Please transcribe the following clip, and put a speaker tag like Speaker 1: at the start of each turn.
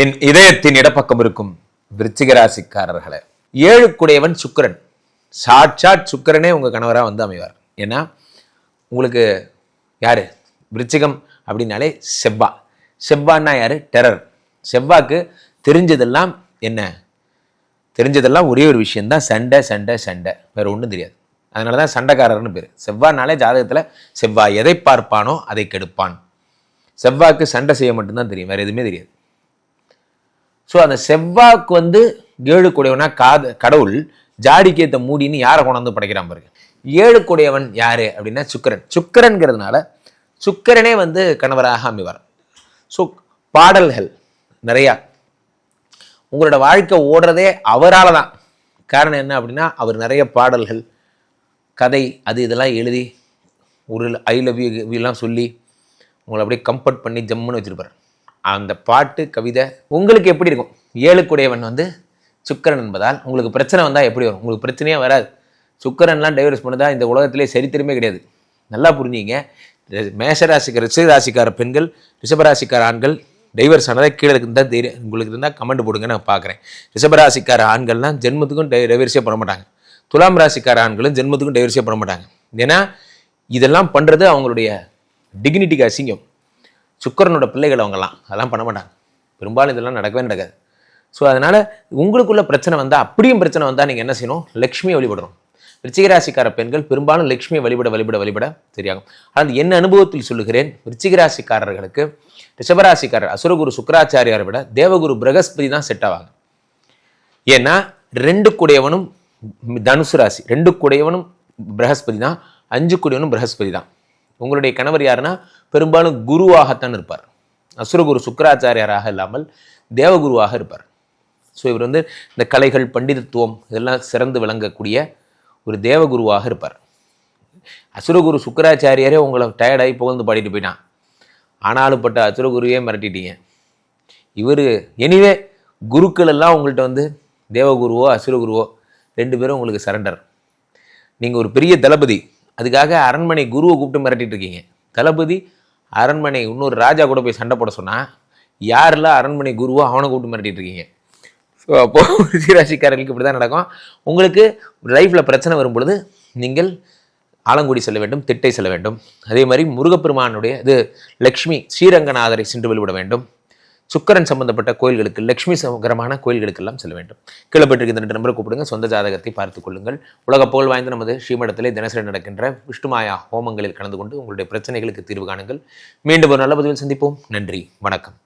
Speaker 1: என் இதயத்தின் இடப்பக்கம் இருக்கும் விருச்சிக ராசிக்காரர்களே, 7 குடையவன் சுக்கிரன். சாட்சாத் சுக்கிரனே உங்க கணவரா வந்து அமைவார். ஏன்னா உங்களுக்கு யாரு விருச்சிகம் அப்படின்னாலே செவ்வா. செவ்வான்னா யாரு? டெரர். செவ்வாக்கு தெரிஞ்சதெல்லாம் என்ன? தெரிஞ்சதெல்லாம் ஒரே ஒரு விஷயம்தான், சண்டை சண்டை சண்டை, வேற ஒன்றும் தெரியாது. அதனால தான் சண்டைக்காரர்னு பேர். செவ்வாய்னாலே ஜாதகத்தில் செவ்வாய் எதை பார்ப்பானோ அதை கெடுப்பான். செவ்வாய்க்கு சண்டை செய்ய மட்டும்தான் தெரியும், வேற எதுவுமே தெரியாது. ஸோ அந்த செவ்வாய்க்கு வந்து 7 குடையவனா கடவுள் ஜாடிக்கேத்த மூடின்னு யாரை கொண்டாந்து படைக்கிறான் பாருங்க. 7 குடையவன் யாரு அப்படின்னா சுக்கிரன். சுக்கிரன்கிறதுனால சுக்கிரனே வந்து கணவராக அமைவார். ஸோ பாடல்கள் நிறையா, உங்களோட வாழ்க்கை ஓடுறதே அவரால் தான். காரணம் என்ன அப்படின்னா, அவர் நிறைய பாடல்கள், கதை, அது இதெல்லாம் எழுதி ஒரு ஐ லவ் யூலாம் சொல்லி உங்களை அப்படியே கம்ஃபர்ட் பண்ணி ஜம்முன்னு வச்சிருப்பார். அந்த பாட்டு கவிதை உங்களுக்கு எப்படி இருக்கும்? 7 குடையவன் வந்து சுக்கிரன் என்பதால் உங்களுக்கு பிரச்சனை வந்தால் எப்படி வரும்? உங்களுக்கு பிரச்சனையே வராது. சுக்கிரன்லாம் டைவர்ஸ் பண்ணதா இந்த உலகத்திலே சரித்திரமே கிடையாது. நல்லா புரிஞ்சிங்க. ரிஷபராசிக்கார பெண்கள், ரிஷபராசிக்கார ஆண்கள் டைவர்ஸ் ஆனதாக கீழே இருந்தால் தெரியும். உங்களுக்கு இருந்தால் கமெண்ட் போடுங்க, நான் பார்க்குறேன். ரிஷபராசிக்கார ஆண்கள்லாம் ஜென்மத்துக்கும் டைவர்ஸே பண்ண மாட்டாங்க. துலாம் ராசிக்கார ஆண்களும் ஜென்மத்துக்கும் டைவர்ஸே பண்ண மாட்டாங்க. ஏன்னா இதெல்லாம் பண்ணுறது அவங்களுடைய டிக்னிட்டிக்கு அசிங்கம். சுக்கிரனோட பிள்ளைகள் அவங்கெல்லாம் அதெல்லாம் பண்ண மாட்டாங்க. பெரும்பாலும் இதெல்லாம் நடக்கவே நடக்காது. ஸோ அதனால் உங்களுக்குள்ள பிரச்சனை வந்தால், அப்படியும் பிரச்சனை வந்தால் நீங்கள் என்ன செய்யணும்? லக்ஷ்மியை வழிபடணும். விருச்சிகராசிக்கார பெண்கள் பெரும்பாலும் லக்ஷ்மியை வழிபட தெரியாகும். ஆனால் என் அனுபவத்தில் சொல்லுகிறேன், விருச்சிகராசிக்காரர்களுக்கு ரிஷபராசிக்காரர் அசுரகுரு சுக்கராச்சாரியாரை விட தேவகுரு பிரகஸ்பதி தான் செட் ஆவாங்க. ஏன்னா 2 குடையவனும் தனுசு ராசி, 2 குடையவனும் பிரகஸ்பதி தான், 5 குடையவனும் பிரகஸ்பதி தான். உங்களுடைய கணவர் யாருன்னா பெரும்பாலும் குருவாகத்தான் இருப்பார். அசுரகுரு சுக்கராச்சாரியாராக இல்லாமல் தேவகுருவாக இருப்பார். ஸோ இவர் வந்து இந்த கலைகள், பண்டிதத்துவம் இதெல்லாம் சிறந்து விளங்கக்கூடிய ஒரு தேவகுருவாக இருப்பார். அசுரகுரு சுக்கராச்சாரியாரே உங்களை டயர்டாகி புகழ்ந்து பாடிட்டு போயிட்டான். ஆனாலும் பட்ட அசுரகுருவே மிரட்டிட்டீங்க. இவர் எனிவே குருக்கள் எல்லாம் உங்கள்கிட்ட வந்து தேவகுருவோ அசுரகுருவோ 2 பேரும் உங்களுக்கு சரண்டர். நீங்கள் ஒரு பெரிய தளபதி, அதுக்காக அரண்மனை குருவை கூப்பிட்டு மிரட்டிட்டு இருக்கீங்க. தளபதி அரண்மனை இன்னொரு ராஜா கூட போய் சண்டை போட சொன்னால் யாரெல்லாம் அரண்மனை குருவோ அவனை கூப்பிட்டு மிரட்டிட்டு இருக்கீங்க. ஸோ அப்போது ரிஷிராசிக்காரர்களுக்கு இப்படி தான் நடக்கும். உங்களுக்கு லைஃப்பில் பிரச்சனை வரும் பொழுது நீங்கள் ஆலங்குடி செல்ல வேண்டும், திட்டை செல்ல வேண்டும். அதே மாதிரி முருகப்பெருமானுடைய லக்ஷ்மி ஸ்ரீரங்கநாதரை சென்று வழிபட வேண்டும். சுக்கிரன் சம்பந்தப்பட்ட கோயில்களுக்கு, லக்ஷ்மி சகரமான கோயில்களுக்கெல்லாம் செல்ல வேண்டும். கீழப்பட்டிருக்க இந்த 2 நம்பரை கூப்பிடுங்க, சொந்த ஜாதகத்தை பார்த்துக் கொள்ளுங்கள். உலக புகழ் வாய்ந்த நமது ஸ்ரீமடத்திலே தினசரி நடக்கின்ற விஷ்ணுமாயா ஹோமங்களில் கலந்து கொண்டு உங்களுடைய பிரச்சனைகளுக்கு தீர்வு காணுங்கள். மீண்டும் ஒரு நல்ல பதிவில் சந்திப்போம். நன்றி, வணக்கம்.